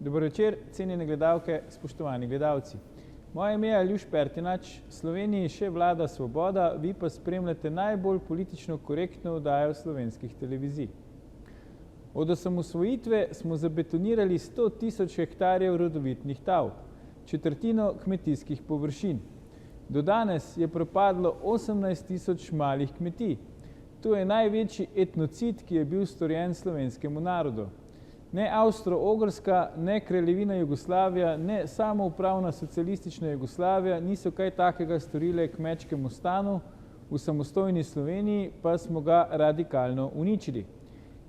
Dober večer, cenjene gledalke, spoštovani gledalci. Moje ime je Aljuš Pertinač, Sloveniji še vlada svoboda, vi pa spremljate najbolj politično korektno oddajo slovenskih televizij. Od osamosvojitve smo zabetonirali 100 tisoč hektarjev rodovitnih tal, četrtino kmetijskih površin. Do danes je propadlo 18 tisoč malih kmetij. To je največji etnocid, ki je bil storjen slovenskemu narodu. Ne Avstro-Ogrska, ne Kraljevina Jugoslavija, ne samoupravna socialistična Jugoslavija niso kaj takega storile kmečkemu stanu, v samostojni Sloveniji pa smo ga radikalno uničili.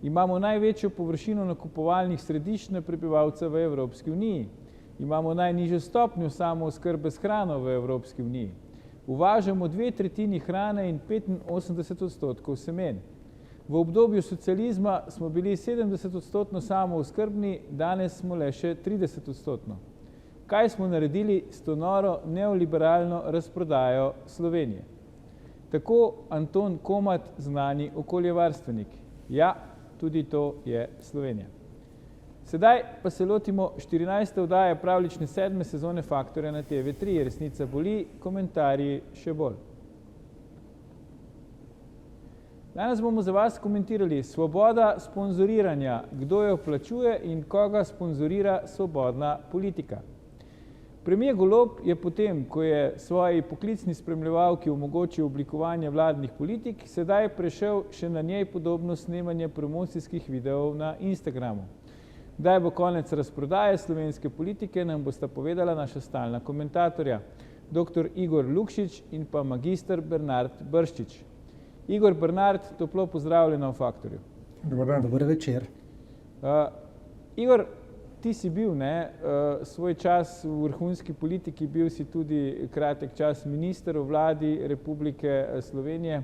Imamo največjo površino nakupovalnih središč na prebivalca v Evropski uniji. Imamo najnižjo stopnjo samooskrbe s hrano v Evropski uniji. Uvažamo 2/3 hrane in 85% semen. V obdobju socializma smo bili 70% samooskrbni, danes smo le še 30%. Kaj smo naredili s to noro neoliberalno razprodajo Slovenije? Tako Anton Komat, znani okoljevarstvenik. Ja, tudi to je Slovenija. Sedaj pa se lotimo 14. oddaje pravljične 7. sezone Faktorja na TV3. Resnica boli, komentarji še bolj. Danes bomo za vas komentirali svoboda sponzoriranja, kdo jo plačuje in koga sponzorira svobodna politika. Premier Golob je potem, ko je svoji poklicni spremljevalki omogočil oblikovanje vladnih politik, sedaj prešel še na njej podobno snemanje promocijskih videov na Instagramu. Kdaj bo konec razprodaje slovenske politike, nam bosta povedala naša stalna komentatorja, dr. Igor Lukšič in pa magister Bernard Brščič. Igor, Bernard, toplo pozdravljena v Faktorju. Dobar dan. Dober večer. Igor, ti si bil svoj čas v vrhunski politiki, bil si tudi kratek čas minister v vladi Republike Slovenije.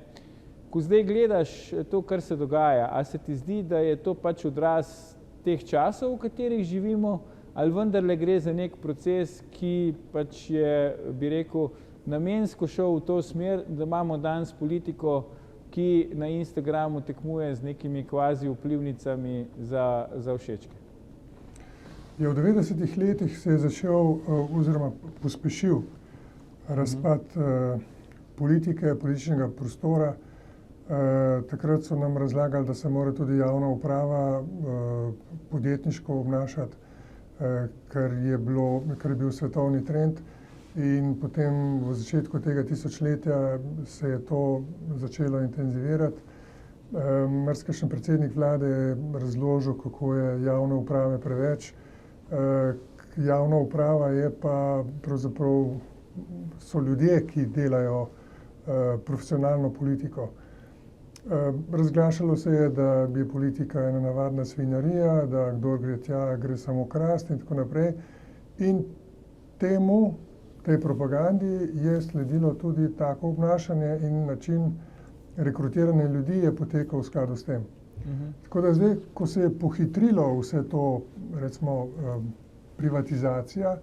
Ko zdaj gledaš to, kar se dogaja, a se ti zdi, da je to pač odraz teh časov, v katerih živimo, ali vendarle gre za nek proces, ki pač je, bi rekel, namensko šel v to smer, da imamo danes politiko, ki na Instagramu tekmuje z nekimi kvazi vplivnicami za všečke? V 90-ih letih se je začel oziroma pospešil razpad politike, političnega prostora. Takrat so nam razlagali, da se mora tudi javna uprava podjetniško obnašati, kar je bil svetovni trend. In potem v začetku tega tisočletja se je to začelo intenzivirati. Marsikakšen predsednik vlade je razložil, kako je javne uprave preveč. Javna uprava je pa pravzaprav so ljudje, ki delajo profesionalno politiko. Razglašalo se je, da je politika ena navadna svinjarija, da kdor gre tja, gre samo krast in tako naprej. In tej propagandi je sledilo tudi tako obnašanje in način rekrutiranja ljudi je potekal v skladu s tem. Tako da zdaj, ko se je pohitrilo vse to, recimo, privatizacija,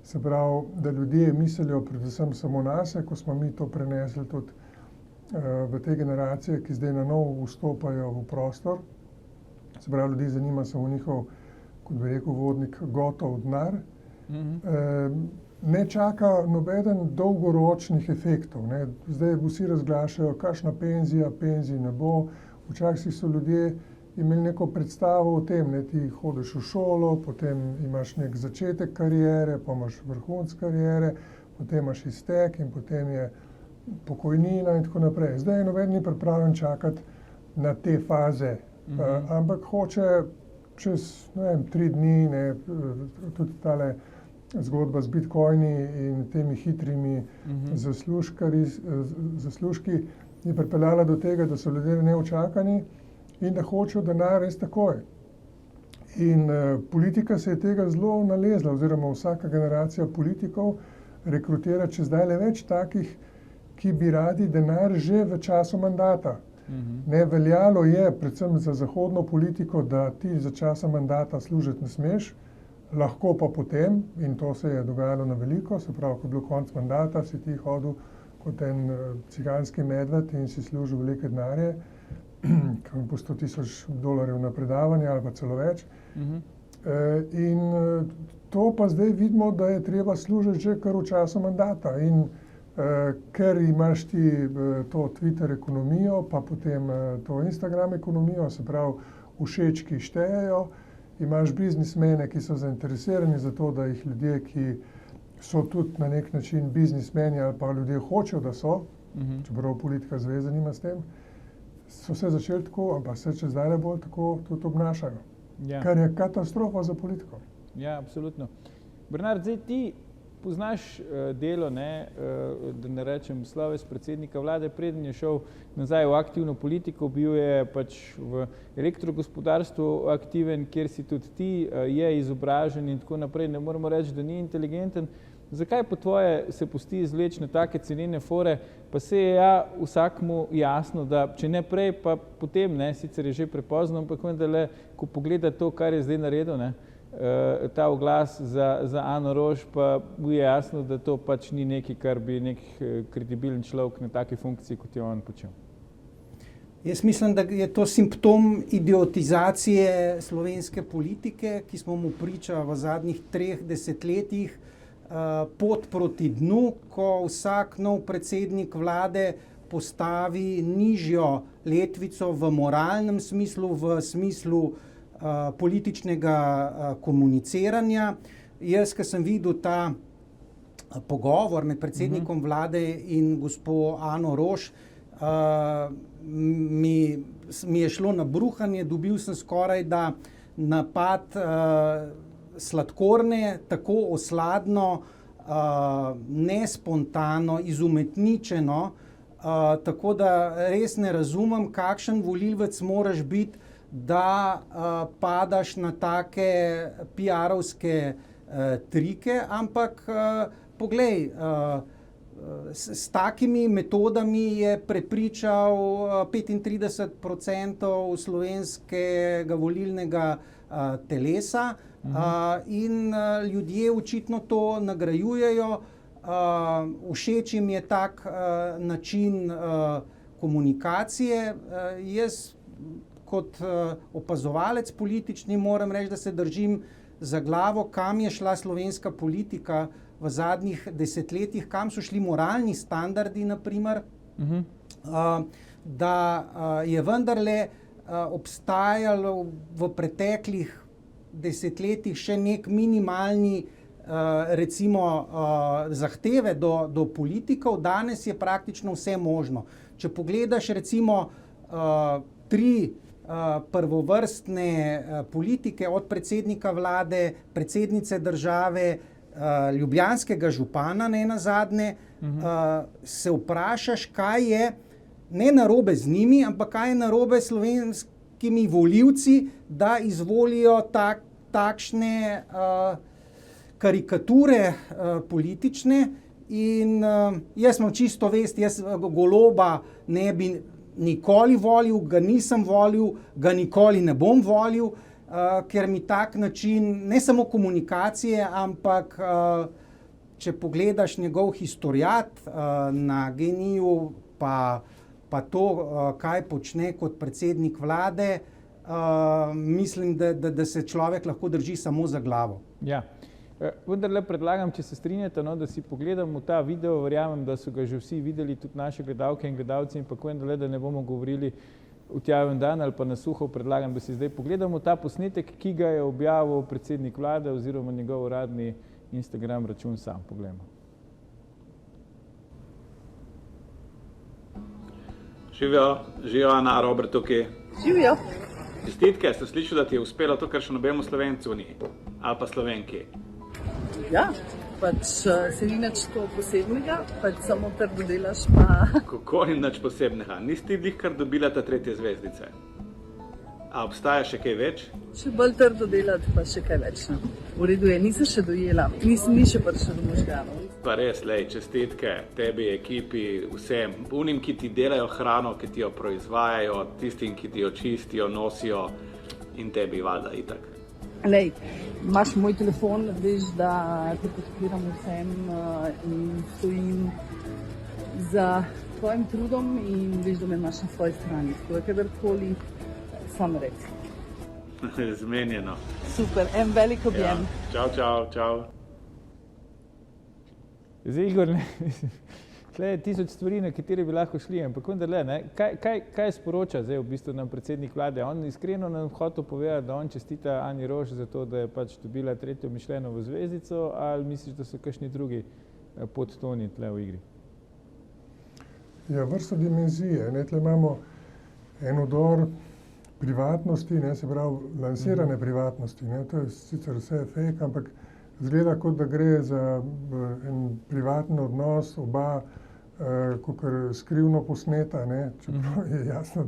se pravi, da ljudje mislijo predvsem samo nase, ko smo mi to prenesli tudi v te generacije, ki zdaj na novo vstopajo v prostor, se pravi, ljudi zanima samo njihov, kot bi rekel vodnik, gotov denar, ne čaka nobeden dolgoročnih efektov, ne. Zdaj vsi razglašajo, kakšna penzija, penzij ne bo. Včasih so ljudje imeli neko predstavo o tem, ne, ti hodiš v šolo, potem imaš nek začetek kariere, pa imaš vrhunec kariere, potem imaš iztek in potem je pokojnina in tako naprej. Zdaj noben ni pripravljen čakati na te faze, ampak hoče čez, ne vem, 3 dni, ne, tudi tale zgodba z bitcoini in temi hitrimi zaslužki je pripeljala do tega, da so ljudje neučakani in da hočejo denar res takoj. In politika se je tega zelo nalezla, oziroma vsaka generacija politikov rekrutira če zdajle več takih, ki bi radi denar že v času mandata. Ne, veljalo je predvsem za zahodno politiko, da ti za časa mandata služiti ne smeš, lahko pa potem, in to se je dogajalo na veliko, se pravi, ko je bil konec mandata, si ti hodil kot en ciganski medved in si služil velike denarje, po $100,000 na predavanje ali pa celo več. In to pa zdaj vidimo, da je treba služiti že kar v času mandata. In ker imaš ti to Twitter ekonomijo, pa potem to Instagram ekonomijo, se pravi všečki štejejo, imaš biznismene, ki so zainteresirani za to, da jih ljudje, ki so tudi na nek način biznismeni ali pa ljudje hočejo, da so, čeprav politika zveze nima s tem, so se začeli tako, ampak se če zdaj bolj tako tudi obnašajo. Ja. Kar je katastrofa za politiko. Ja, absolutno. Bernard, zdaj ti poznaš delo, da ne rečem sloves predsednika vlade, preden je šel nazaj v aktivno politiko, bil je pač v elektrogospodarstvu aktiven, kjer si tudi ti, je izobražen in tako naprej. Ne moramo reči, da ni inteligenten. Zakaj po tvoje se pusti izvleči na take cenene fore, pa se je vsakmu jasno, da če ne prej, pa potem, sicer je že prepozno, ampak vendarle, ko pogleda to, kar je zdaj naredil, ta oglas za Ano Roš, pa mu je jasno, da to pač ni nekaj, kar bi nek kredibilen človek na taki funkciji, kot je on počel. Jaz mislim, da je to simptom idiotizacije slovenske politike, ki smo mu priča v zadnjih 3 desetletjih, pot proti dnu, ko vsak nov predsednik vlade postavi nižjo letvico v moralnem smislu, v smislu političnega komuniciranja. Jaz, ko sem videl ta pogovor med predsednikom vlade in gospo Ano Roš, mi je šlo na bruhanje, dobil sem skoraj da napad sladkorne, tako osladno, nespontano, izumetničeno, tako da res ne razumem, kakšen volivec moraš biti, da padaš na take PR-ovske trike, ampak poglej, s takimi metodami je prepričal 35% slovenskega volilnega telesa in ljudje očitno to nagrajujejo. Všeč jim je tak način komunikacije. Jaz kot opazovalec politični moram reči, da se držim za glavo, kam je šla slovenska politika v zadnjih desetletjih, kam so šli moralni standardi, na primer, da je vendarle obstajalo v preteklih desetletjih še nek minimalni recimo zahteve do politikov. Danes je praktično vse možno. Če pogledaš recimo 3 prvovrstne politike, od predsednika vlade, predsednice države, ljubljanskega župana, nenazadnje, se vprašaš, kaj je ne narobe z njimi, ampak kaj je narobe s slovenskimi volivci, da izvolijo takšne karikature politične. In jaz imam čisto vest, jaz Goloba ne bi nikoli volil, ga nisem volil, ga nikoli ne bom volil, ker mi tak način, ne samo komunikacije, ampak če pogledaš njegov historiat na GEN-I-ju, pa to, kaj počne kot predsednik vlade, mislim, da se človek lahko drži samo za glavo. Ja. Vendarle predlagam, če se strinjate, da si pogledamo ta video, verjamem, da so ga že vsi videli, tudi naše gledalke in gledalci, in pa vendarle, da ne bomo govorili v tjaven dan ali pa na suho, predlagam, da si zdaj pogledamo ta posnetek, ki ga je objavil predsednik vlade oziroma njegov uradni Instagram račun sam. Poglejmo. Živijo Ana, Robert tukaj. Živijo. Čestitke, sem slišal, da ti je uspelo to, kar še nobemu Slovencu ni, ali pa Slovenki. Ja, pač se ni nič to posebnega, pač samo trdo delaš pa... Kako ni nič posebnega? Nisi ti glih kar dobila ta 3. zvezdice? A obstaja še kaj več? Še bolj trdo delati, pa še kaj več. V redu je, nisem še dojela, nisem še prišla do možganov. Pa res, lej, čestitke tebi, ekipi, vsem, unim, ki ti delajo hrano, ki ti jo proizvajajo, tistim, ki ti jo čistijo, nosijo in tebi valjda itak. Lej, imaš moj telefon, veš, da te podpiram vsem in stojim za tvojim trudom in veš, da me imaš na svoji strani. Tako da kadarkoli sam reci. Zmenjeno. Super, en velik objem. Ja. Čau. Zdaj, Igor, tle je 1000 stvari, na katere bi lahko šli, ampak vendarle, kaj sporoča zdaj v bistvu nam predsednik vlade? On iskreno nam hotel povedati, da on čestita Ani Roš za to, da je pač dobila 3. Mišlenovo zvezdico, ali misliš, da so kakšni drugi podtoni tle v igri? Ja, vrsta dimenzije. Tle imamo en odor privatnosti, se pravi lansirane privatnosti. To je sicer vse fake, ampak zgleda, kot da gre za en privaten odnos, oba kakor skrivno posneta, čeprav je jasno,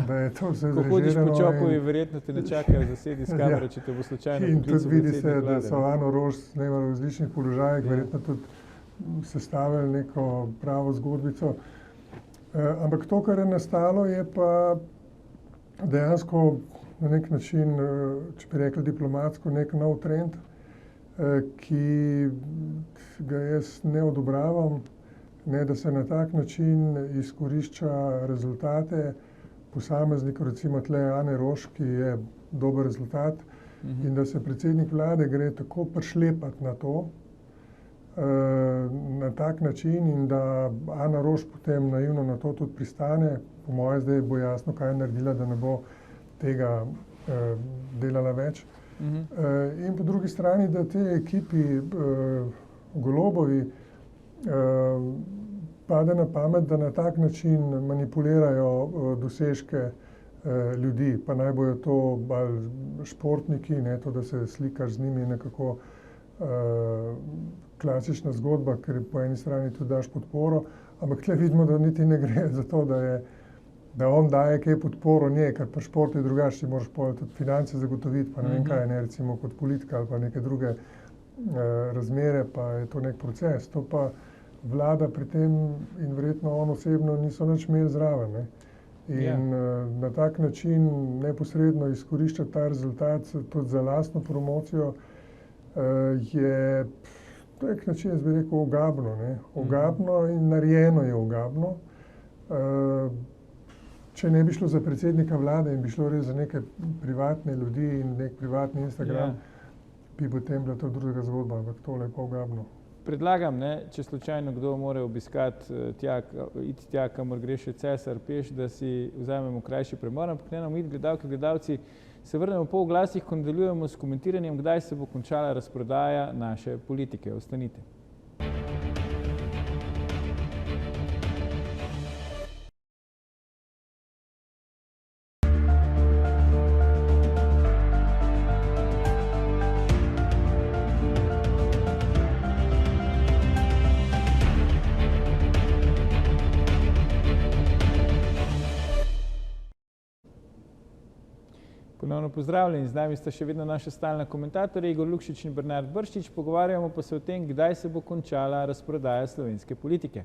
da je to vse zrežirano. Ko hodiš po Čopovi, verjetno te ne čakajo zasedi s kamero, če te bo slučajno in poklical tudi vidi se, predsednik vlade. da so Ano Roš snemali v različnih položajih, verjetno tudi sestavili neko pravo zgodbico. Ampak to, kar je nastalo, je pa dejansko na nek način, če bi rekli diplomatsko, nek nov trend, ki ga jaz ne odobravam, da se na tak način izkorišča rezultate posameznikov, recimo tle Ane Roš, ki je dober rezultat, in da se predsednik vlade gre tako prišlepati na to, na tak način, in da Ana Roš potem naivno na to tudi pristane. Po moje zdaj bo jasno, kaj je naredila, da ne bo tega delala več. In po drugi strani, da te ekipi Golobovi pade na pamet, da na tak način manipulirajo dosežke ljudi, pa naj bojo to bolj športniki, to, da se slikaš z njimi, nekako klasična zgodba, ker po eni strani tudi daš podporo, ampak tle vidimo, da niti ne gre za to, da on daje kaj podporo njej, ker pa šport je drugače, ti moraš tudi finance zagotoviti, pa ne vem kaj, recimo kot politika ali pa neke druge razmere, pa je to nek proces. To pa vlada pri tem in verjetno on osebno niso nič imeli zraven. In na tak način neposredno izkoriščati ta rezultat tudi za lastno promocijo je to nek način, jaz bi rekel, ogabno. Ogabno in narejeno je ogabno. Če ne bi šlo za predsednika vlade in bi šlo res za neke privatne ljudi in nek privatni Instagram, bi potem bila to druga zgodba, ampak tole je pa ogabno. Predlagam, če slučajno kdo more obiskati iti tja, kamor gre še cesar peš, da si vzamemo krajši premor, ampak ne nam iti gledalke, gledalci, se vrnemo po oglasih, ko nadaljujemo s komentiranjem, kdaj se bo končala razprodaja naše politike. Ostanite. Ponovno pozdravljeni, z nami sta še vedno naša stalna komentatorja Igor Lukšič in Bernard Brščič, pogovarjamo pa se o tem, kdaj se bo končala razprodaja slovenske politike.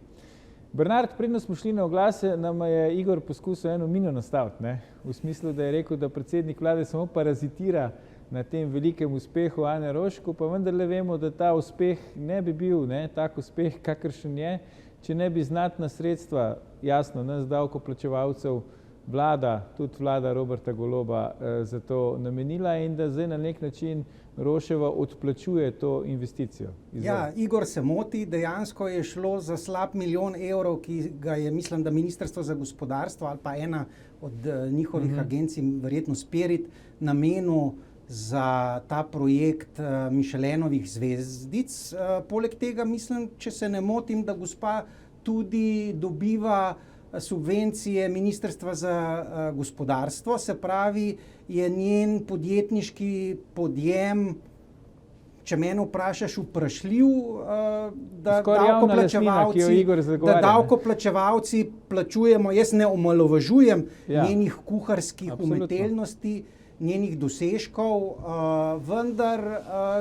Bernard, predno smo šli na oglase, nam je Igor poskusil eno mino nastaviti, v smislu, da je rekel, da predsednik vlade samo parazitira na tem velikem uspehu Ane Roš, ko pa vendarle vemo, da ta uspeh ne bi bil tak uspeh, kakršen je, če ne bi znatna sredstva, jasno, nas davkoplačevalcev, vlada, tudi vlada Roberta Goloba za to namenila in da zdaj na nek način Roševa odplačuje to investicijo. Ja, Igor se moti, dejansko je šlo za slab 1 milijon evrov, ki ga je, mislim, da Ministrstvo za gospodarstvo ali pa ena od njihovih agencij, verjetno Spirit, namenil za ta projekt Mišelenovih zvezdic. Poleg tega mislim, če se ne motim, da gospa tudi dobiva subvencije Ministrstva za gospodarstvo, se pravi, je njen podjetniški podjem, če mene vprašaš, vprašljiv, da davkoplačevalci plačujemo, jaz ne omalovažujem njenih kuharskih umetelnosti, njenih dosežkov, vendar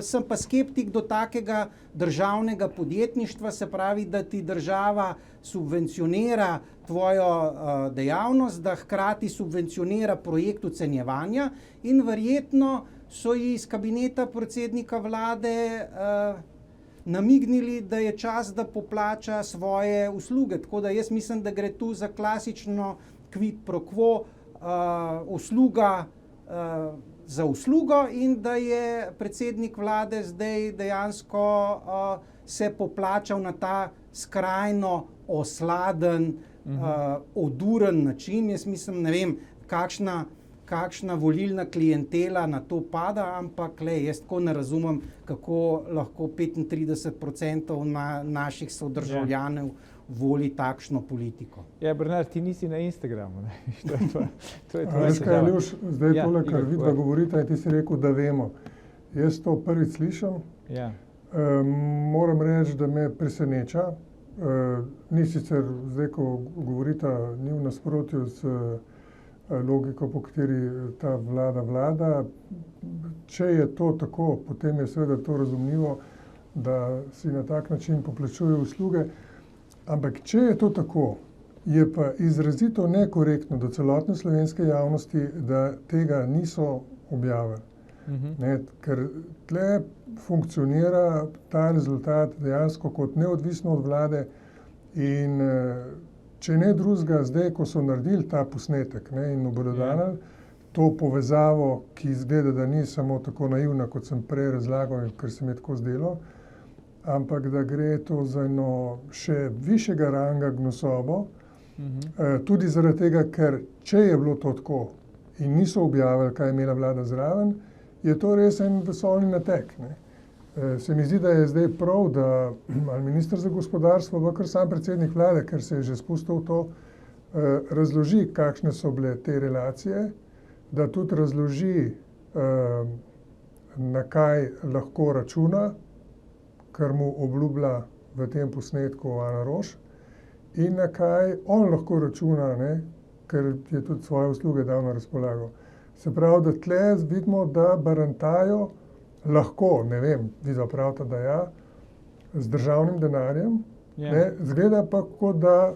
sem pa skeptik do takega državnega podjetništva, se pravi, da ti država subvencionira tvojo dejavnost, da hkrati subvencionira projekt ocenjevanja in verjetno so ji iz kabineta predsednika vlade namignili, da je čas, da poplača svoje usluge. Tako da jaz mislim, da gre tu za klasično quid pro quo, usluga za uslugo in da je predsednik vlade zdaj dejansko se poplačal na ta skrajno osladen, oduren način. Jaz mislim, ne vem, kakšna volilna klientela na to pada, ampak jaz tako ne razumem, kako lahko 35% naših sodržavljanov voli takšno politiko. Ja, Bernard, ti nisi na Instagramu. To je Veš kaj, Aljuš, zdaj tole, kar vidva govorita, in ti si rekel, da vemo. Jaz to prvič slišim. Ja. Moram reči, da me preseneča. Ni sicer, zdaj, ko govorita, ni v nasprotju s logiko, po kateri ta vlada. Če je to tako, potem je seveda to razumljivo, da si na tak način poplačuje usluge. Ampak če je to tako, je pa izrazito nekorektno do celotne slovenske javnosti, da tega niso objavili. Ne, ker tle funkcionira ta rezultat dejansko kot neodvisno od vlade in če ne drugega, zdaj, ko so naredili ta posnetek in obelodanili to povezavo, ki izgleda, da ni samo tako naivna, kot sem prej razlagal, ker se mi je tako zdelo, ampak da gre to za eno še višjega ranga gnusobo, tudi zaradi tega, ker če je bilo to tako in niso objavili, kaj je imela vlada zraven, je to res en vesoljni nateg. Se mi zdi, da je zdaj prav, da ali minister za gospodarstvo, ali kar sam predsednik vlade, ker se je že spustil v to, razloži, kakšne so bile te relacije, da tudi razloži, na kaj lahko računa, kar mu obljublja v tem posnetku Ana Roš, in na kaj on lahko računa, ker je tudi svoje usluge dal na razpolago. Se pravi, da tle vidimo, da barantajo lahko, ne vem, vidva pravita, da ja, z državnim denarjem, zgleda pa, kot da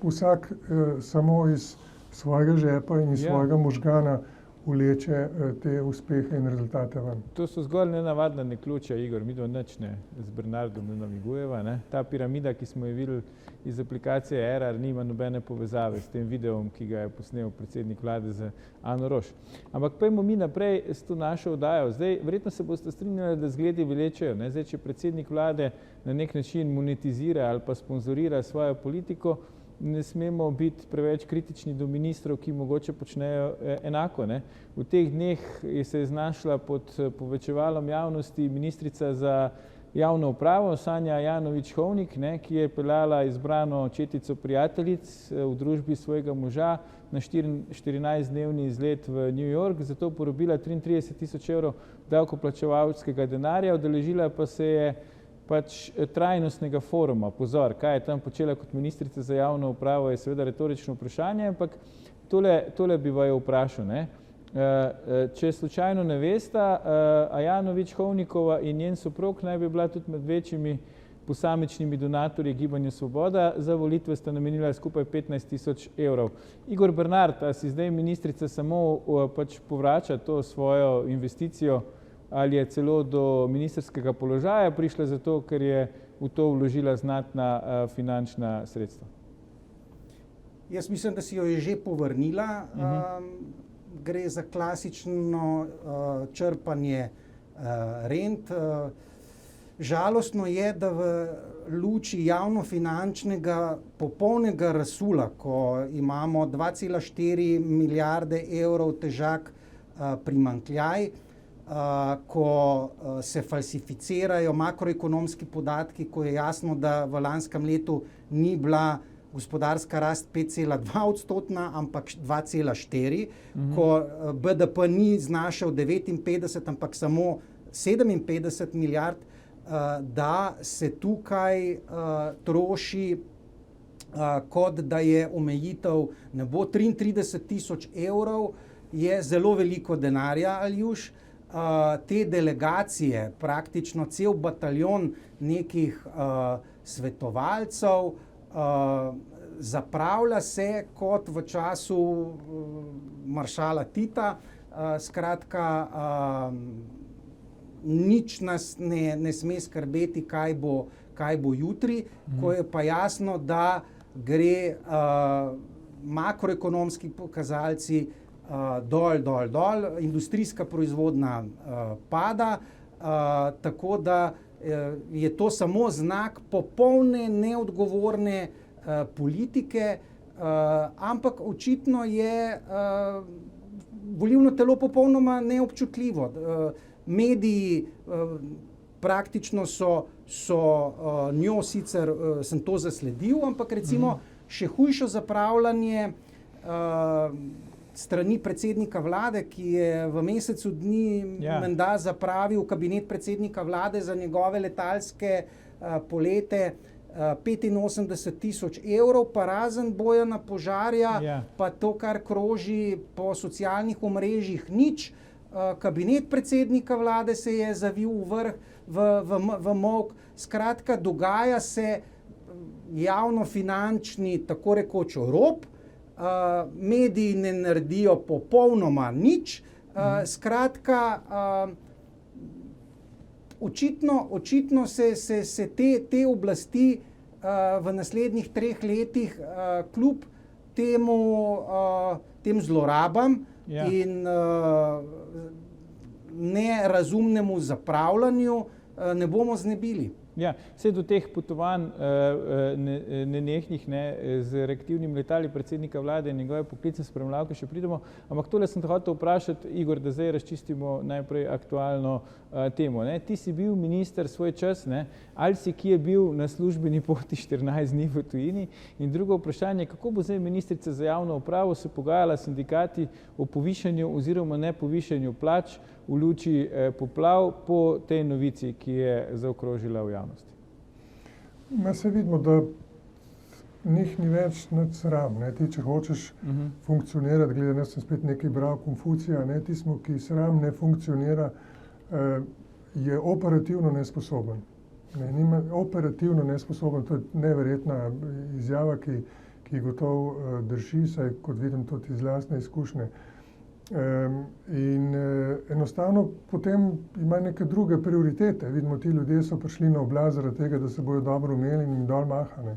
vsak samo iz svojega žepa in iz svojega možgana vleče te uspehe in rezultate ven. To so zgolj nenavadna naključja, Igor, midva nič ne z Bernardom ne namigujeva. Ta piramida, ki smo jo videli iz aplikacije Erar, nima nobene povezave s tem videom, ki ga je posnel predsednik vlade z Ano Roš. Ampak pojmo mi naprej s to našo oddajo. Zdaj, verjetno se boste strinjali, da zgledi vlečejo. Zdaj, če predsednik vlade na nek način monetizira ali pa sponzorira svojo politiko, ne smemo biti preveč kritični do ministrov, ki mogoče počnejo enako. V teh dneh se je znašla pod povečevalom javnosti ministrica za javno upravo Sanja Ajanović-Hovnik, ki je peljala izbrano četico prijateljic v družbi svojega moža na 14-dnevni izlet v New York, zato porabila 33.000 evrov davkoplačevalskega denarja, udeležila pa se je trajnostnega foruma. Pozor, kaj je tam počela kot ministrica za javno upravo, je seveda retorično vprašanje, ampak tole bi vaju vprašal. Če slučajno ne veste, Ajanović-Hovnikova in njen soprog naj bi bila tudi med večjimi posamičnimi donatorji Gibanja Svoboda, za volitve sta namenila skupaj 15.000 evrov. Igor Bernard, a si zdaj ministrica samo povrača to svojo investicijo, ali je celo do ministrskega položaja prišla zato, ker je v to vložila znatna finančna sredstva? Jaz mislim, da si jo je že povrnila. Gre za klasično črpanje rent. Žalostno je, da v luči javnofinančnega popolnega razsula, ko imamo 2,4 milijarde evrov težak primanjkljaj, ko se falsificirajo makroekonomski podatki, ko je jasno, da v lanskem letu ni bila gospodarska rast 5,2%, ampak 2,4%, ko BDP ni znašel 59, ampak samo 57 milijard, da se tukaj troši, kot da je omejitev ne bo 33.000 evrov, je zelo veliko denarja, Aljuš. Te delegacije, praktično cel bataljon nekih svetovalcev, zapravlja se kot v času maršala Tita. Skratka, nič nas ne sme skrbeti, kaj bo jutri, ko je pa jasno, da gre makroekonomski pokazalci dol, industrijska proizvodnja pada, tako da je to samo znak popolne neodgovorne politike, ampak očitno je volilno telo popolnoma neobčutljivo. Mediji praktično so njo sicer, sem to zasledil, ampak recimo še hujšo zapravljanje strani predsednika vlade, ki je v mesecu dni menda zapravil kabinet predsednika vlade za njegove letalske polete 85.000 evrov, pa razen Bojana Požarja, pa to, kar kroži po socialnih omrežjih, nič. Kabinet predsednika vlade se je zavil v vrh, v molk. Skratka, dogaja se javnofinančni, tako rekoč, rop. Mediji ne naredijo popolnoma nič. Skratka, očitno se te oblasti v naslednjih 3 letih kljub tem zlorabam in nerazumnemu zapravljanju ne bomo znebili. Ja, vse do teh potovanj nenehnih z reaktivnimi letali predsednika vlade in njegove poklicne spremljalke še pridemo, ampak tole sem te hotel vprašati, Igor, da zdaj razčistimo najprej aktualno temo. Ti si bil minister svoj čas, ali si kje bil na službeni poti 14 dni v tujini? In drugo vprašanje, kako bo zdaj ministrica za javno upravo se pogajala s sindikati o povišanju oziroma nepovišanju plač v luči poplav po tej novici, ki je zaokrožila v javnosti? Se vidimo, da njih ni več nič sram. Ti, če hočeš funkcionirati, glede, jaz sem spet nekaj bral Konfucija, tismo, ki sram ne funkcionira, je operativno nesposoben. Operativno nesposoben, to je neverjetna izjava, ki gotovo drži, saj kot vidim tudi iz lastne izkušnje. In enostavno potem ima neke druge prioritete. Vidimo, ti ljudje so prišli na oblast zaradi tega, da se bojo dobro imeli in jim dol maha.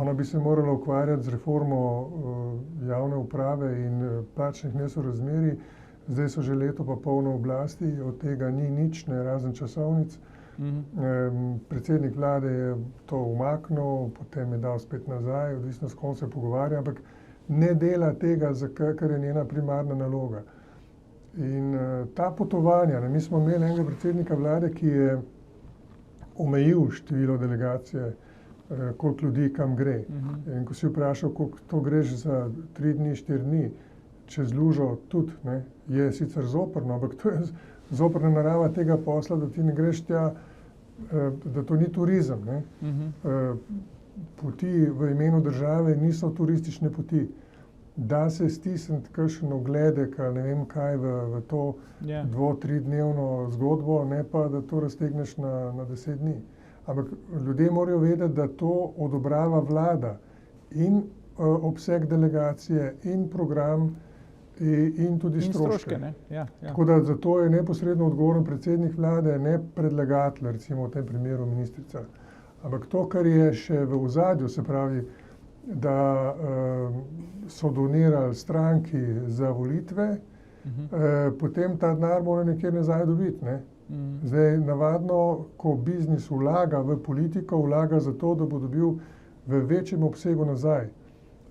Ona bi se morala ukvarjati z reformo javne uprave in plačnih nesorazmerij. Zdaj so že leto pa pol na oblasti, od tega ni nič, razen časovnic. Predsednik vlade je to umaknil, potem je dal spet nazaj, odvisno s kom se pogovarja, ampak ne dela tega, kar je njena primarna naloga. In ta potovanja, mi smo imeli enega predsednika vlade, ki je omejil število delegacije, koliko ljudi kam gre. In ko si vprašal, koliko to greš za 3 dni, 4 dni, čez lužo tudi, je sicer zoprno, ampak to je zoprna narava tega posla, da ti ne greš tja, da to ni turizem. Poti v imenu države niso turistične poti. Da se stisniti kakšen ogledek ali ne vem kaj v to 2-3 dnevno zgodbo, ne pa da to raztegneš na 10 dni. Ampak ljudje morajo vedeti, da to odobrava vlada in obseg delegacije in program in tudi stroške. Tako da zato je neposredno odgovoren predsednik vlade, ne predlagatelj, recimo v tem primeru ministrica. Ampak to, kar je še v ozadju, se pravi, da so donirali stranki za volitve, potem ta denar mora nekje nazaj dobiti. Zdaj, navadno, ko biznis vlaga v politiko, vlaga zato, da bo dobil v večjem obsegu nazaj.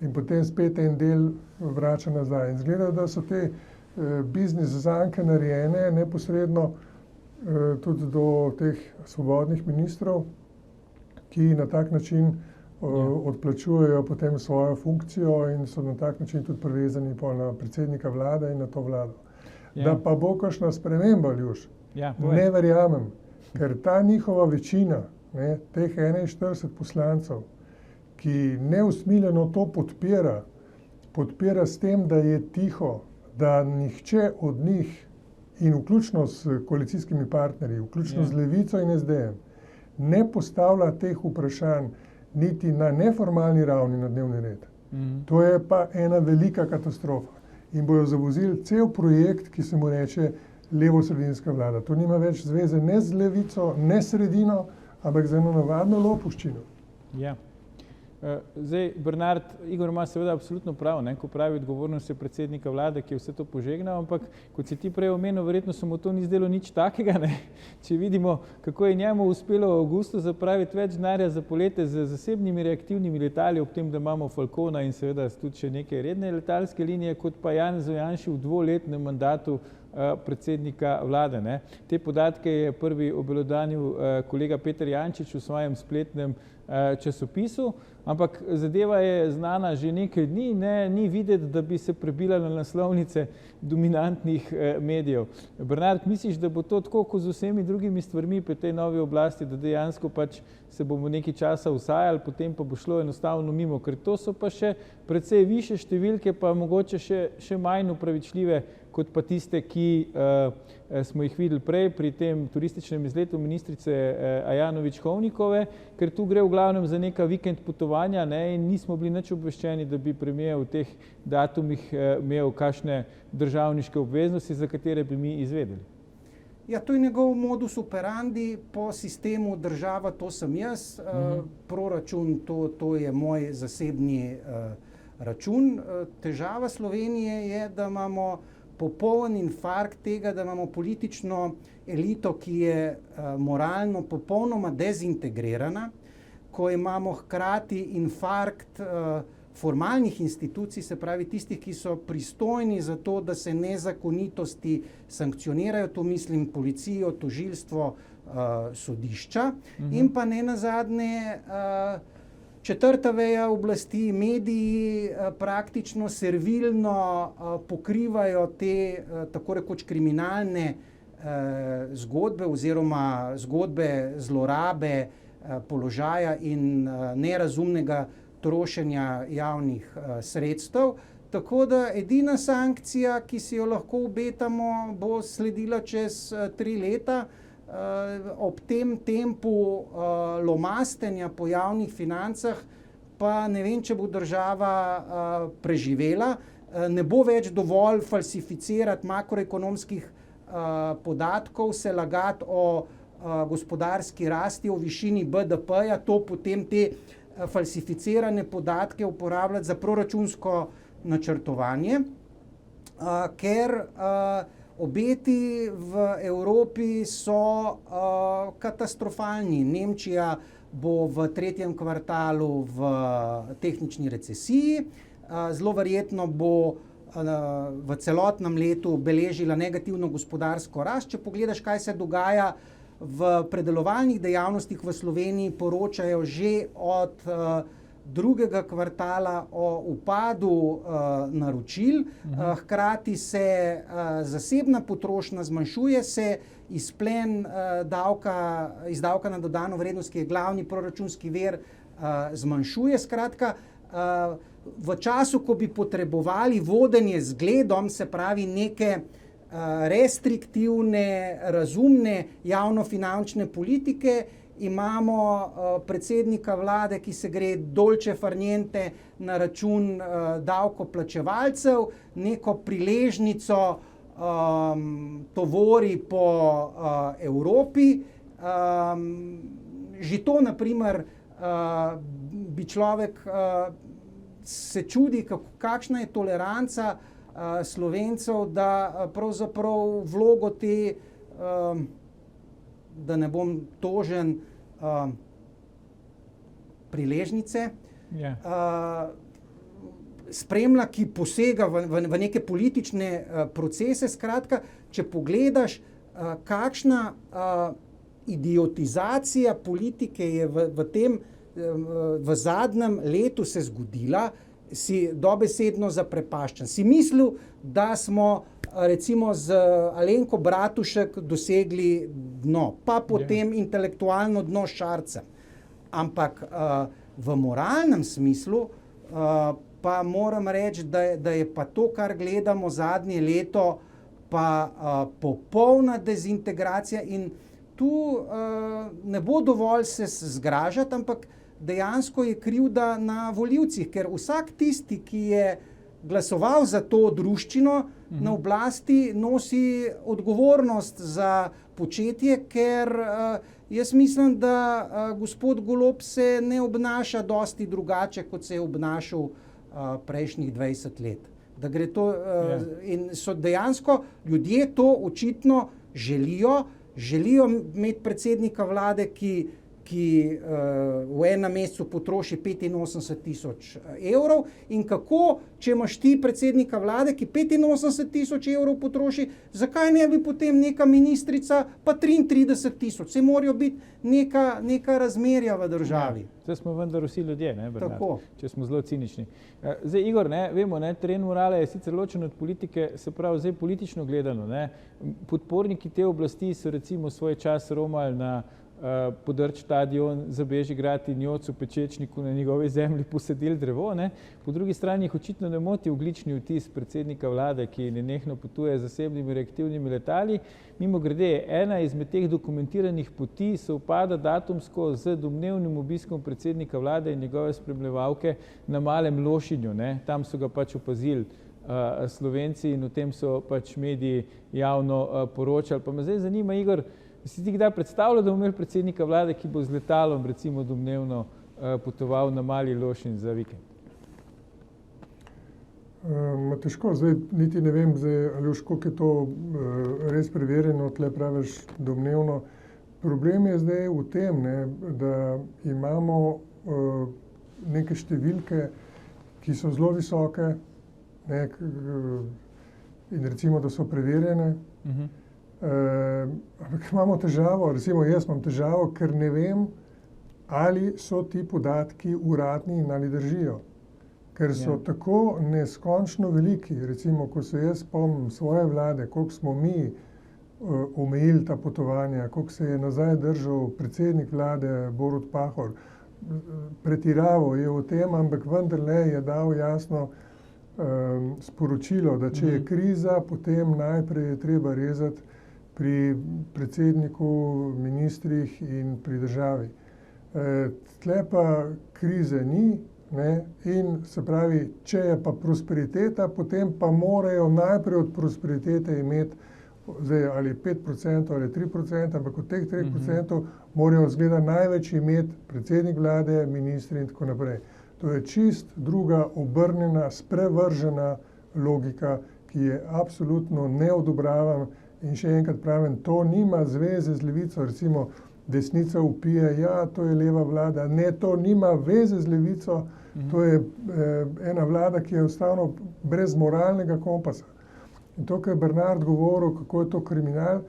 In potem spet en del vrača nazaj. In zgleda, da so te biznis zanke narejene neposredno tudi do teh svobodnih ministrov, ki na tak način odplačujejo potem svojo funkcijo in so na tak način tudi privezani na predsednika vlade in na to vlado. Da pa bo kakšna sprememba, Ljuš, ne verjamem, ker ta njihova večina, teh 41 poslancev, ki neusmiljeno to podpira s tem, da je tiho, da nihče od njih in vključno s koalicijskimi partnerji, vključno z Levico in SD-jem, ne postavlja teh vprašanj niti na neformalni ravni na dnevni red. To je pa ena velika katastrofa. In bojo zavozili cel projekt, ki se mu reče levo-sredinska vlada. To nima več zveze ne z levico, ne sredino, ampak z eno navadno lopuščino. Ja. Zdaj, Bernard, Igor ima seveda absolutno prav, ne, ko pravi odgovornost je predsednika vlade, ki je vse to požegnal, ampak kot si ti prej omenil, verjetno se mu to ni zdelo nič takega, ne. Če vidimo, kako je njemu uspelo v avgustu zapraviti več denarja za polete z zasebnimi reaktivnimi letali, ob tem, da imamo Falcona in seveda tudi še neke redne letalske linije, kot pa Janezu Janši v 2-letnem mandatu predsednika vlade, ne. Te podatke je prvi obelodanil kolega Peter Jančič v svojem spletnem časopisu, ampak zadeva je znana že nekaj dni, ne, ni videti, da bi se prebila na naslovnice dominantnih medijev. Bernard, misliš, da bo to tako kot z vsemi drugimi stvarmi pri tej novi oblasti, da dejansko pač se bomo nekaj časa usajali, potem pa bo šlo enostavno mimo, ker to so pa še precej više številke, pa mogoče še manj upravičljive kot pa tiste, ki smo jih videli prej pri tem turističnem izletu ministrice Ajanović-Hovnikove, ker tu gre v glavnem za neka vikend potovanja, ne, in nismo bili nič obveščeni, da bi premier v teh datumih imel kakšne državniške obveznosti, za katere bi mi izvedeli. Ja, to je njegov modus operandi po sistemu država, to sem jaz, proračun, to je moj zasebni račun. Težava Slovenije je, da imamo popoln infarkt tega, da imamo politično elito, ki je moralno popolnoma dezintegrirana, ko imamo hkrati infarkt formalnih institucij, se pravi tistih, ki so pristojni za to, da se nezakonitosti sankcionirajo, to mislim policijo, tožilstvo, sodišča, in pa nenazadnje četrta veja oblasti, mediji praktično servilno pokrivajo te tako rekoč kriminalne zgodbe oziroma zgodbe zlorabe položaja in nerazumnega trošenja javnih sredstev. Tako da edina sankcija, ki si jo lahko obetamo, bo sledila čez 3 leta. Ob tem tempu lomastenja po javnih financah pa ne vem, če bo država preživela. Ne bo več dovolj falsificirati makroekonomskih podatkov, se lagati o gospodarski rasti, o višini BDP-ja, to potem te falsificirane podatke uporabljati za proračunsko načrtovanje, ker obeti v Evropi so katastrofalni. Nemčija bo v 3. kvartalu v tehnični recesiji, zelo verjetno bo v celotnem letu beležila negativno gospodarsko rast. Če pogledaš, kaj se dogaja v predelovalnih dejavnostih v Sloveniji, poročajo že od 2. kvartala o upadu naročil, hkrati se zasebna potrošnja zmanjšuje, se izplen iz davka na dodano vrednost, ki je glavni proračunski vir, zmanjšuje. Skratka, v času, ko bi potrebovali vodenje z zgledom, se pravi neke restriktivne, razumne javnofinančne politike, imamo predsednika vlade, ki se gre dolce far niente na račun davkoplačevalcev, neko priležnico tovori po Evropi. Že to, na primer, bi človek se čudi, kakšna je toleranca Slovencev, da pravzaprav vlogo te, da ne bom tožen, priležnice, spremlja, ki posega v neke politične procese. Skratka, če pogledaš, kakšna idiotizacija politike je v zadnjem letu se zgodila, si dobesedno zaprepaščen. Si mislil, da smo recimo z Alenko Bratušek dosegli dno, pa potem intelektualno dno s Šarcem. Ampak v moralnem smislu pa moram reči, da je pa to, kar gledamo zadnje leto, pa popolna dezintegracija, in tu ne bo dovolj se zgražati, ampak dejansko je krivda na volivcih, ker vsak tisti, ki je glasoval za to druščino na oblasti, nosi odgovornost za početje, ker Jaz mislim, da gospod Golob se ne obnaša dosti drugače, kot se je obnašal prejšnjih 20 let. Da gre to, in so dejansko ljudje to očitno želijo imeti predsednika vlade, ki v enem mesecu potroši 85 000 evrov, in kako, če imaš ti predsednika vlade, ki 85 000 evrov potroši, zakaj ne bi potem neka ministrica pa 33 000? Se morajo biti neka razmerja v državi. Zdaj smo vendar vsi ljudje, ne, Bernard, Tako. če smo zelo cinični. Zdaj, Igor, ne, vemo, ne, teren morale je sicer ločen od politike, se pravi, zdaj politično gledano, ne, podporniki te oblasti so recimo svoj čas romali na Podrč stadion za Bežigrad in Joc v Pečečniku na njegovi zemlji posadili drevo, ne. Po drugi strani jih očitno ne moti ogljični vtis predsednika vlade, ki nenehno potuje z zasebnimi reaktivnimi letali. Mimogrede, ena izmed teh dokumentiranih poti sovpada datumsko z domnevnim obiskom predsednika vlade in njegove spremljevalke na Malem Lošinju, ne. Tam so ga pač opazili Slovenci in o tem so pač mediji javno poročali. Pa me zdaj zanima, Igor, si ti kdaj predstavljal, da bomo imeli predsednika vlade, ki bo z letalom recimo domnevno potoval na Mali Lošinj za vikend? Težko, zdaj niti ne vem, Aljoš, koliko je to res preverjeno, tle praviš domnevno. Problem je zdaj v tem, ne, da imamo neke številke, ki so zelo visoke, ne, in recimo, da so preverjene. Ampak imamo težavo, recimo jaz imam težavo, ker ne vem, ali so ti podatki uradni in ali držijo. Ker so tako neskončno veliki, recimo, ko se jaz spomnim svoje vlade, koliko smo mi omejili ta potovanja, koliko se je nazaj držal predsednik vlade Borut Pahor, pretiraval je o tem, ampak vendarle je dal jasno sporočilo, da če je kriza, potem najprej je treba rezati pri predsedniku, ministrih in pri državi. Tle pa krize ni, ne, in se pravi, če je pa prosperiteta, potem pa morajo najprej od prosperitete imeti zdaj ali 5% ali 3%, ampak od teh 3% morajo zgleda največ imeti predsednik vlade, ministri in tako naprej. To je čist druga obrnjena, sprevržena logika, ki je absolutno ne odobravam. In še enkrat pravim, to nima zveze z levico, recimo desnica vpije, ja, to je leva vlada. Ne, to nima veze z levico, to je ena vlada, ki je enostavno brez moralnega kompasa. In to, kar je Bernard govoril, kako je to kriminal,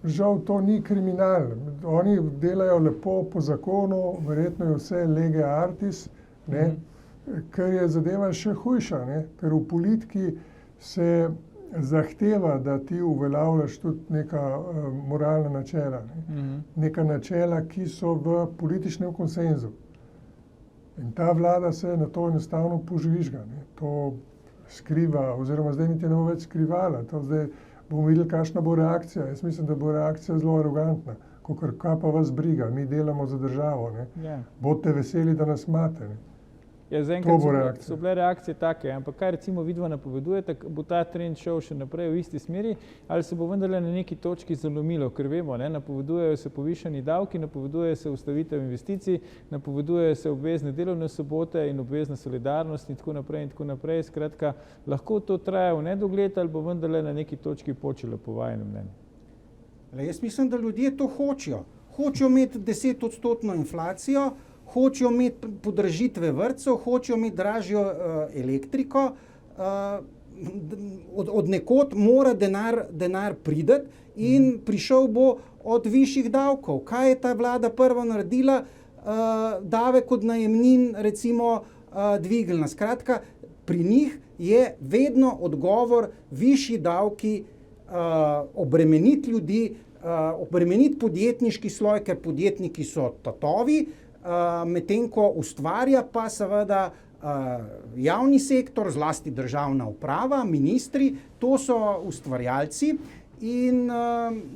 žal to ni kriminal. Oni delajo lepo po zakonu, verjetno je vse lege artis, ne, ker je zadeva še hujša, ne, ker v politiki se zahteva, da ti uveljavljaš tudi neka moralna načela, neka načela, ki so v političnem konsenzu. In ta vlada se na to enostavno požvižga, ne. To skriva, oziroma zdaj niti ne bo več skrivala. To zdaj bomo videli, kakšna bo reakcija. Jaz mislim, da bo reakcija zelo arogantna. Kakor, kaj pa vas briga, mi delamo za državo, ne. Bodite veseli, da nas imate, ne. Ja, zaenkrat so bile reakcije take, ampak kaj recimo vidva napovedujete, bo ta trend šel še naprej v isti smeri, ali se bo vendarle na neki točki zalomilo, ker vemo, ne, napovedujejo se povišani davki, napoveduje se ustavitev investicij, napovedujejo se obvezne delovne sobote in obvezna solidarnost in tako naprej, skratka, lahko to traja v nedogled ali bo vendarle na neki točki počelo po vajenem mnenju? Jaz mislim, da ljudje to hočejo. Hočejo imeti 10% inflacijo, hočejo imeti podražitve vrtcev, hočejo imeti dražjo elektriko, od nekod mora denar priti in prišel bo od višjih davkov. Kaj je ta vlada prvo naredila? Davek od najemnin recimo dvignila. Skratka, pri njih je vedno odgovor višji davki, obremeniti ljudi, obremeniti podjetniški sloj, ker podjetniki so tatovi, medtem ko ustvarja pa seveda javni sektor, zlasti državna uprava, ministri, to so ustvarjalci. In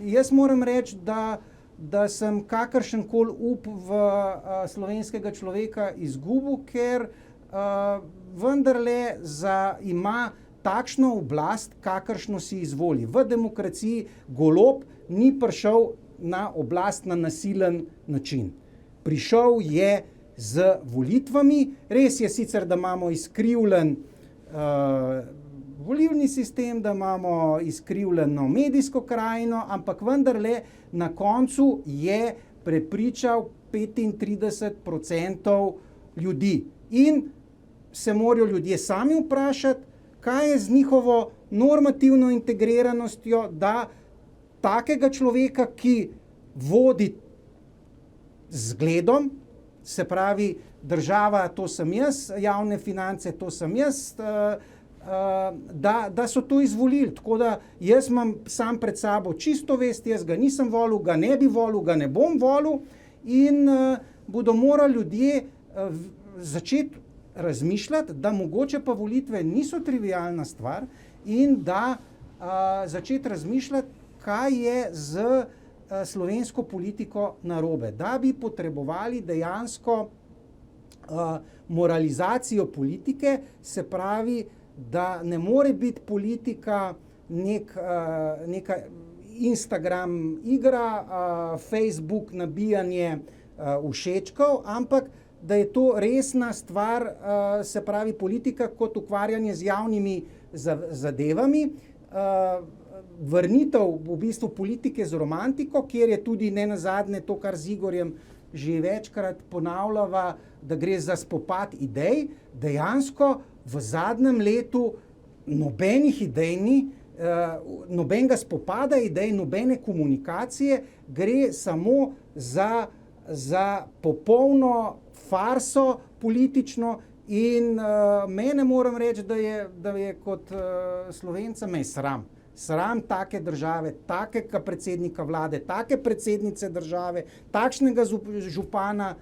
jaz moram reči, da sem kakršenkoli up v slovenskega človeka izgubil, ker vendarle ima takšno oblast, kakršno si izvoli. V demokraciji Golob ni prišel na oblast na nasilen način. Prišel je z volitvami, res je sicer, da imamo izkrivljen volilni sistem, da imamo izkrivljeno medijsko krajino, ampak vendarle na koncu je prepričal 35% ljudi. In se morajo ljudje sami vprašati, kaj je z njihovo normativno integriranostjo, da takega človeka, ki vodi z zgledom, se pravi država, to sem jaz, javne finance, to sem jaz, da so to izvolili. Tako da jaz imam sam pred sabo čisto vest, jaz ga nisem volil, ga ne bi volil, ga ne bom volil in bodo morali ljudje začeti razmišljati, da mogoče pa volitve niso trivialna stvar in da začeti razmišljati, kaj je z slovensko politiko narobe. Da bi potrebovali dejansko moralizacijo politike, se pravi, da ne more biti politika neka Instagram igra, Facebook nabijanje všečkov, ampak da je to resna stvar, se pravi politika kot ukvarjanje z javnimi zadevami, vrnitev v bistvu politike z romantiko, kjer je tudi nenazadnje to, kar z Igorjem že večkrat ponavljava, da gre za spopad idej. Dejansko v zadnjem letu nobenih idej ni, nobenega spopada idej, nobene komunikacije, gre samo za popolno farso politično in mene moram reči, da je kot Slovenca me sram. Sram take države, takega predsednika vlade, take predsednice države, takšnega župana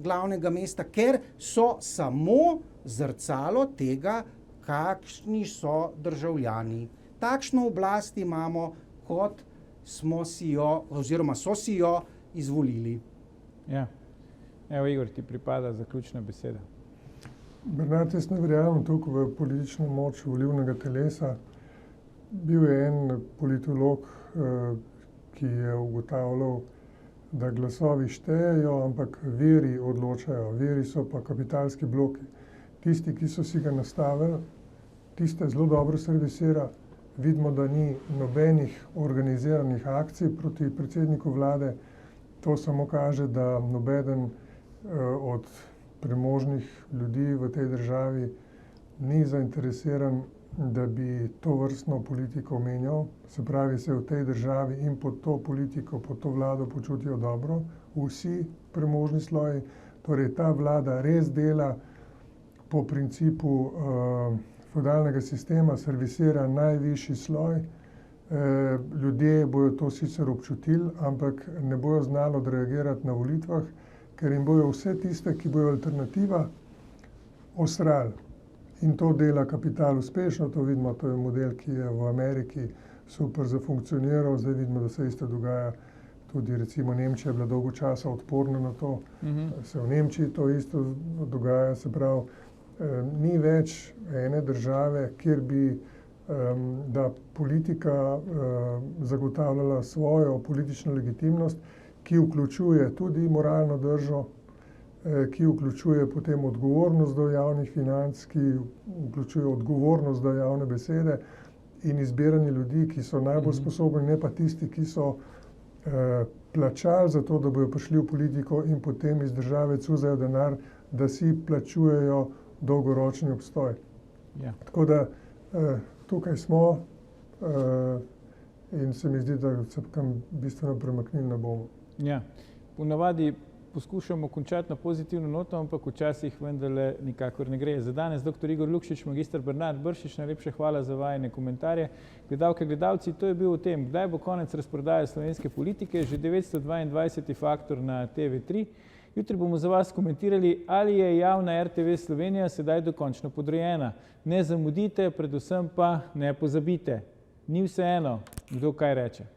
glavnega mesta, ker so samo zrcalo tega, kakšni so državljani. Takšno oblast imamo, kot smo si jo, oziroma so si jo izvolili. Ja. Evo, Igor, ti pripada zaključna beseda. Bernard, jaz ne verjamem toliko v politično moč volilnega telesa. Bil je en politolog, ki je ugotavljal, da glasovi štejejo, ampak viri odločajo. Viri so pa kapitalski bloki. Tisti, ki so si ga nastavili, tiste zelo dobro servisira. Vidimo, da ni nobenih organiziranih akcij proti predsedniku vlade. To samo kaže, da nobeden od premožnih ljudi v tej državi ni zainteresiran, da bi to vrstno politiko menjal. Se pravi, se v tej državi in pod to politiko, pod to vlado počutijo dobro vsi premožni sloji. Torej, ta vlada res dela po principu feudalnega sistema, servisira najvišji sloj. Ljudje bojo to sicer občutili, ampak ne bojo znali odreagirati na volitvah, ker jim bojo vse tiste, ki bojo alternativa, osrali. In to dela kapital uspešno, to vidimo, to je model, ki je v Ameriki super zafunkcioniral, zdaj vidimo, da se isto dogaja, tudi recimo Nemčija je bila dolgo časa odporna na to, se v Nemčiji to isto dogaja, se pravi, ni več ene države, kjer bi da politika zagotavljala svojo politično legitimnost, ki vključuje tudi moralno držo, ki vključuje potem odgovornost do javnih financ, ki vključuje odgovornost do javne besede in izbiranje ljudi, ki so najbolj sposobni, ne pa tisti, ki so plačali za to, da bojo prišli v politiko in potem iz države cuzajo denar, da si plačujejo dolgoročni obstoj. Ja. Tako da tukaj smo in se mi zdi, da se kam bistveno premaknili ne bomo. Ja. Ponavadi poskušamo končati na pozitivno noto, ampak včasih vendarle nikakor ne gre. Za danes dr. Igor Lukšič, magister Bernard Bršič, najlepša hvala za vajine komentarje. Gledalke, gledalci, to je bil o tem, kdaj bo konec razprodaje slovenske politike, že 922. faktor na TV3. Jutri bomo za vas komentirali, ali je javna RTV Slovenija sedaj dokončno podrejena. Ne zamudite, predvsem pa ne pozabite. Ni vseeno, kdo kaj reče.